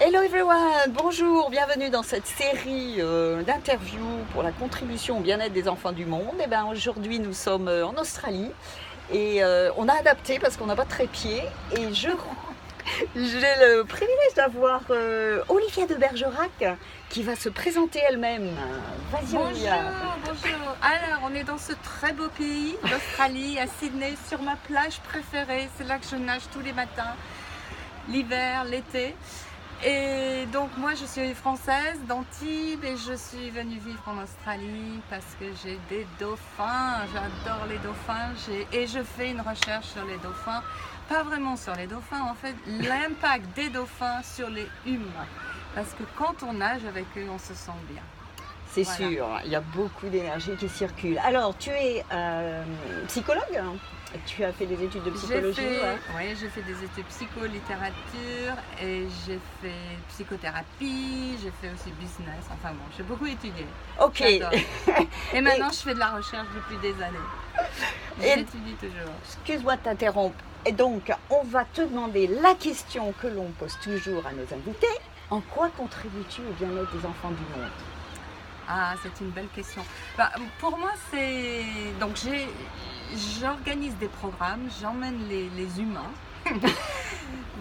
Hello everyone, bonjour, bienvenue dans cette série d'interviews pour la contribution au bien-être des enfants du monde. Et bien aujourd'hui nous sommes en Australie et on a adapté parce qu'on n'a pas de trépied et j'ai le privilège d'avoir Olivia de Bergerac qui va se présenter elle-même. Vas-y Olivia. Bonjour. Alors, on est dans ce très beau pays, l'Australie, à Sydney, sur ma plage préférée. C'est là que je nage tous les matins, l'hiver, l'été. Et donc, moi, je suis française d'Antibes et je suis venue vivre en Australie parce que j'ai des dauphins. J'adore les dauphins et je fais une recherche sur les dauphins. Pas vraiment sur les dauphins, en fait, l'impact des dauphins sur les humains. Parce que quand on nage avec eux, on se sent bien. C'est sûr, il y a beaucoup d'énergie qui circule. Alors, tu es psychologue? Tu as fait des études de psychologie? Oui, j'ai fait des études psycho-littérature et j'ai fait psychothérapie, j'ai fait aussi business. Enfin bon, j'ai beaucoup étudié. Ok. Et maintenant, je fais de la recherche depuis des années. J'étudie toujours. Excuse-moi de t'interrompre. Et donc, on va te demander la question que l'on pose toujours à nos invités. En quoi contribues-tu au bien-être des enfants du monde? Ah, c'est une belle question. Pour moi, c'est... Donc, j'organise des programmes, j'emmène les humains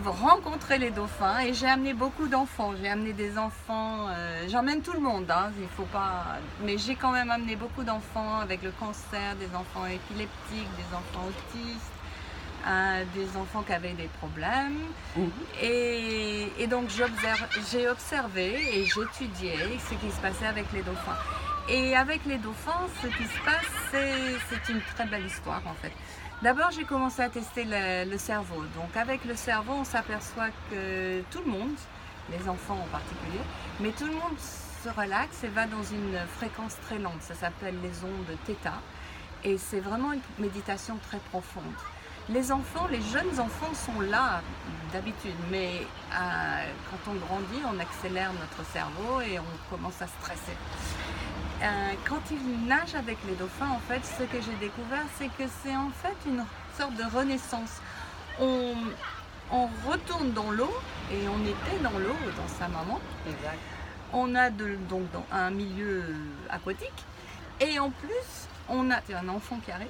rencontrer les dauphins et j'ai amené beaucoup d'enfants. J'ai amené des enfants, j'emmène tout le monde, hein, il faut pas... Mais j'ai quand même amené beaucoup d'enfants avec le cancer, des enfants épileptiques, des enfants autistes. Des enfants qui avaient des problèmes. Et donc j'ai observé et j'étudiais ce qui se passait avec les dauphins. Et avec les dauphins, ce qui se passe, c'est une très belle histoire en fait. D'abord, j'ai commencé à tester le cerveau. Donc avec le cerveau, on s'aperçoit que tout le monde, les enfants en particulier, mais tout le monde se relaxe et va dans une fréquence très lente. Ça s'appelle les ondes θ. Et c'est vraiment une méditation très profonde. Les enfants, les jeunes enfants sont là d'habitude, mais quand on grandit, on accélère notre cerveau et on commence à stresser. Quand ils nagent avec les dauphins, en fait, ce que j'ai découvert, c'est que c'est en fait une sorte de renaissance. On retourne dans l'eau et on était dans l'eau, dans sa maman. Exact. On a donc un milieu aquatique et en plus, on a un enfant qui arrive.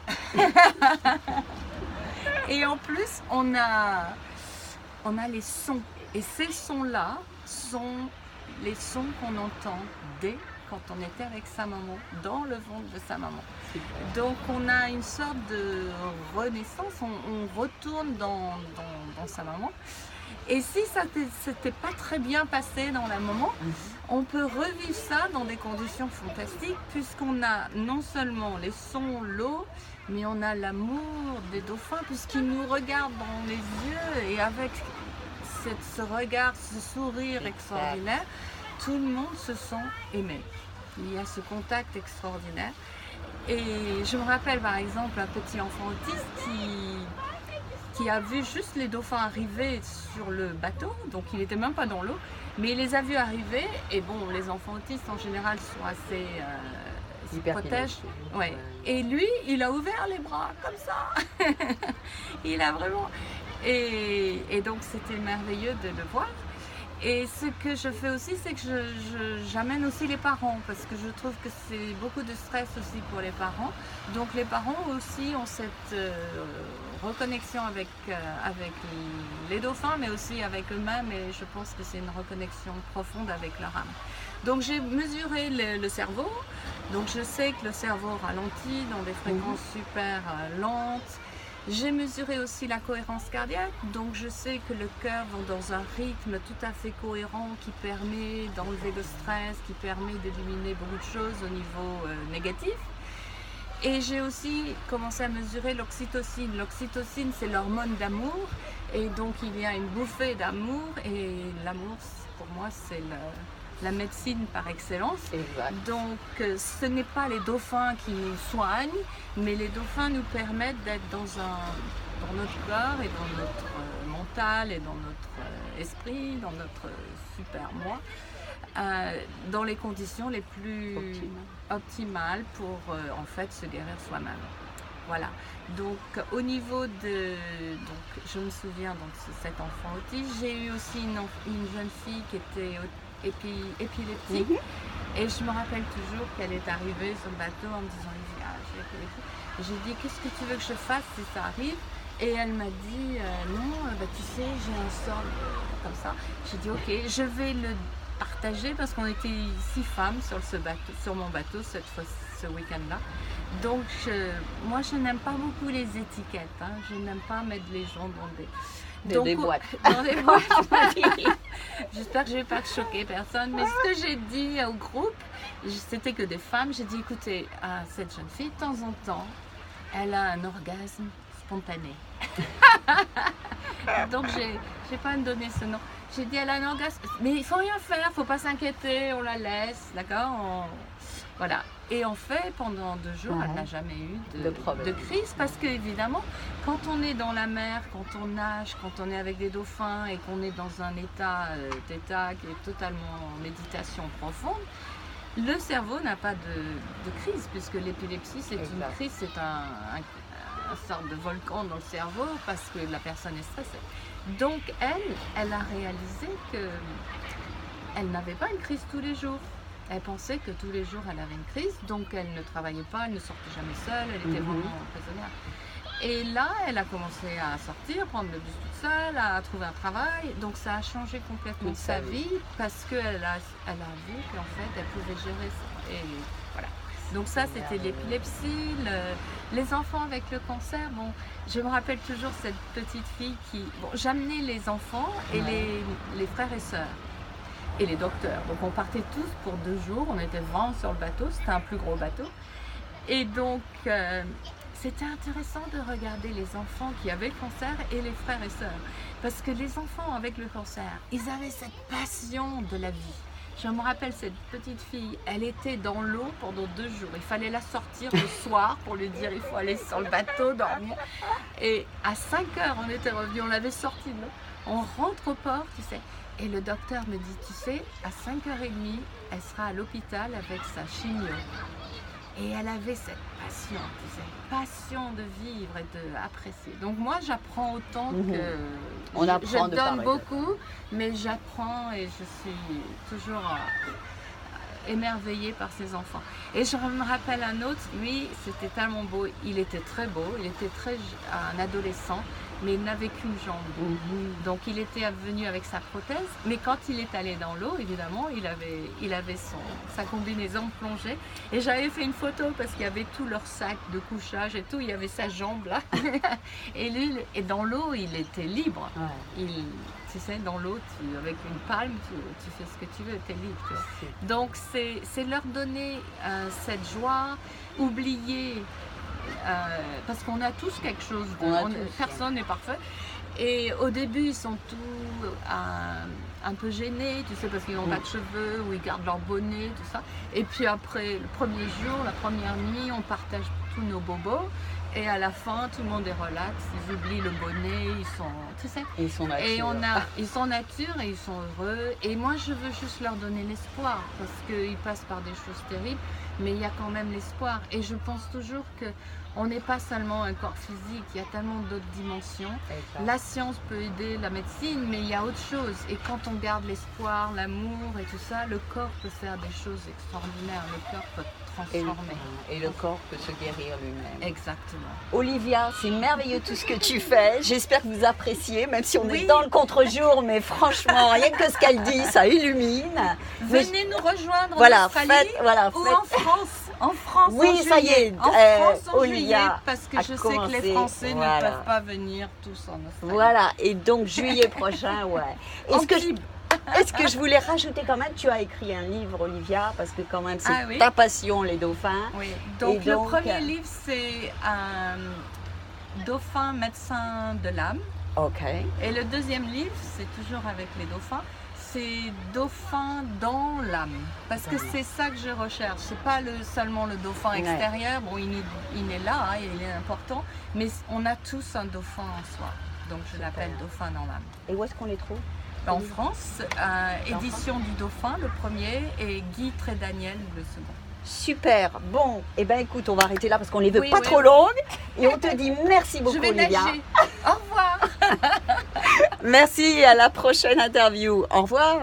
Et en plus, on a les sons. Et ces sons-là sont les sons qu'on entend dès quand on était avec sa maman, dans le ventre de sa maman. Donc on a une sorte de renaissance, on retourne dans sa maman. Et si ça s'était pas très bien passé dans la maman, on peut revivre ça dans des conditions fantastiques puisqu'on a non seulement les sons, l'eau, mais on a l'amour des dauphins puisqu'ils nous regardent dans les yeux et avec ce regard, ce sourire extraordinaire, tout le monde se sent aimé. Il y a ce contact extraordinaire. Et je me rappelle par exemple un petit enfant autiste qui a vu juste les dauphins arriver sur le bateau, donc il n'était même pas dans l'eau, mais il les a vus arriver, et bon, les enfants autistes en général sont assez... se protègent. Ouais. Et lui, il a ouvert les bras comme ça. Il a vraiment... Et donc c'était merveilleux de le voir. Et ce que je fais aussi, c'est que j'amène aussi les parents parce que je trouve que c'est beaucoup de stress aussi pour les parents. Donc les parents aussi ont cette reconnexion avec les dauphins, mais aussi avec eux-mêmes. Et je pense que c'est une reconnexion profonde avec leur âme. Donc j'ai mesuré le cerveau. Donc je sais que le cerveau ralentit dans des fréquences super lentes. J'ai mesuré aussi la cohérence cardiaque, donc je sais que le cœur va dans un rythme tout à fait cohérent qui permet d'enlever le stress, qui permet d'éliminer beaucoup de choses au niveau négatif. Et j'ai aussi commencé à mesurer l'oxytocine. L'oxytocine, c'est l'hormone d'amour, et donc il y a une bouffée d'amour, et l'amour, pour moi, c'est la médecine par excellence. Exact. Donc ce n'est pas les dauphins qui nous soignent, mais les dauphins nous permettent d'être dans notre corps et dans notre mental et dans notre esprit, dans notre super moi, dans les conditions les plus optimales pour en fait se guérir soi-même. Voilà. Donc au niveau de... Donc, je me souviens de cet enfant autiste. J'ai eu aussi une jeune fille qui était épileptique. Et je me rappelle toujours qu'elle est arrivée sur le bateau en me disant j'ai épilepsie. J'ai dit qu'est-ce que tu veux que je fasse si ça arrive? Et elle m'a dit non, tu sais, j'ai un sort comme ça. J'ai dit ok, je vais le partager parce qu'on était 6 femmes sur mon bateau ce week-end-là. Donc moi je n'aime pas beaucoup les étiquettes, hein. Je n'aime pas mettre les gens dans des boîtes. Dans des boîtes. J'espère que je ne vais pas choquer personne, mais ce que j'ai dit au groupe, c'était que des femmes, j'ai dit écoutez, cette jeune fille, de temps en temps, elle a un orgasme spontané. Donc j'ai pas donné ce nom. J'ai dit elle a un orgasme, mais il faut rien faire, il faut pas s'inquiéter, on la laisse, d'accord? Voilà. Et en fait, pendant 2 jours, elle n'a jamais eu de crise parce que évidemment, quand on est dans la mer, quand on nage, quand on est avec des dauphins et qu'on est dans un état d'état qui est totalement en méditation profonde, le cerveau n'a pas de crise puisque l'épilepsie, c'est une crise, c'est un sorte de volcan dans le cerveau parce que la personne est stressée. Donc elle a réalisé qu'elle n'avait pas une crise tous les jours. Elle pensait que tous les jours elle avait une crise, donc elle ne travaillait pas, elle ne sortait jamais seule, elle était vraiment prisonnière. Et là, elle a commencé à sortir, prendre le bus toute seule, à trouver un travail, donc ça a changé complètement sa vie parce qu'elle a vu qu'en fait elle pouvait gérer ça. Et voilà. Donc ça, c'était l'épilepsie, les enfants avec le cancer. Bon, je me rappelle toujours cette petite fille qui... Bon, j'amenais les enfants et les frères et sœurs et les docteurs. Donc on partait tous pour 2 jours, on était vraiment sur le bateau, c'était un plus gros bateau. Et donc c'était intéressant de regarder les enfants qui avaient le cancer et les frères et sœurs. Parce que les enfants avec le cancer, ils avaient cette passion de la vie. Je me rappelle cette petite fille, elle était dans l'eau pendant 2 jours. Il fallait la sortir le soir pour lui dire il faut aller sur le bateau, dormir. Et à 5 heures, on était revenus, on l'avait sortie de l'eau. On rentre au port, tu sais. Et le docteur me dit, tu sais, à 5h30, elle sera à l'hôpital avec sa chimio. Et elle avait cette passion, tu sais, passion de vivre et d'apprécier. Donc moi, j'apprends autant que... Je donne beaucoup, mais j'apprends et je suis toujours émerveillée par ces enfants. Et je me rappelle un autre, lui, c'était tellement beau, il était très beau, il était un adolescent, mais il n'avait qu'une jambe. Donc il était venu avec sa prothèse, mais quand il est allé dans l'eau, évidemment, il avait sa combinaison plongée. Et j'avais fait une photo parce qu'il y avait tout leur sac de couchage et tout, il y avait sa jambe là. Et lui, dans l'eau, il était libre. Tu sais, dans l'eau, avec une palme, tu fais ce que tu veux, tu es libre. Donc c'est leur donner cette joie, oublier... parce qu'on a tous quelque chose, personne n'est parfait. Et au début, ils sont tous un peu gênés, tu sais, parce qu'ils n'ont pas de cheveux, ou ils gardent leur bonnet, tout ça. Et puis après, le premier jour, la première nuit, on partage tous nos bobos. Et à la fin, tout le monde est relax, ils oublient le bonnet, ils sont, tu sais. Ils sont nature. Et ils sont nature et ils sont heureux. Et moi, je veux juste leur donner l'espoir, parce qu'ils passent par des choses terribles, mais il y a quand même l'espoir. Et je pense toujours qu'on n'est pas seulement un corps physique, il y a tellement d'autres dimensions. La science peut aider la médecine, mais il y a autre chose. Et quand on garde l'espoir, l'amour et tout ça, le corps peut faire des choses extraordinaires. Le corps peut transformer. Et le corps peut se guérir lui-même. Exactement. Olivia, c'est merveilleux tout ce que tu fais. J'espère que vous appréciez, même si on est dans le contre-jour, mais franchement, rien que ce qu'elle dit, ça illumine. Venez nous rejoindre en Australie ou en France. En France, oui, ça y est. En France, en juillet, Olivia parce que je sais que les Français ne peuvent pas venir tous en Australie. Voilà, et donc juillet prochain, Est-ce que je voulais rajouter quand même, tu as écrit un livre, Olivia, parce que quand même c'est ta passion, les dauphins. Oui, donc le premier livre c'est Dauphin médecin de l'âme. Ok. Et le deuxième livre, c'est toujours avec les dauphins, c'est Dauphin dans l'âme. Parce que c'est ça que je recherche. C'est pas seulement le dauphin extérieur, bon il est là, hein, il est important, mais on a tous un dauphin en soi. Donc je l'appelle Dauphin dans l'âme. Et où est-ce qu'on les trouve? En France, édition du Dauphin, le premier, et Guy Trédaniel, le second. Super. Bon, eh ben écoute, on va arrêter là parce qu'on les veut Oui, pas oui, trop oui. longues. Et on te dit merci beaucoup, Je vais Olivia. nager. Au revoir. Merci et à la prochaine interview. Au revoir.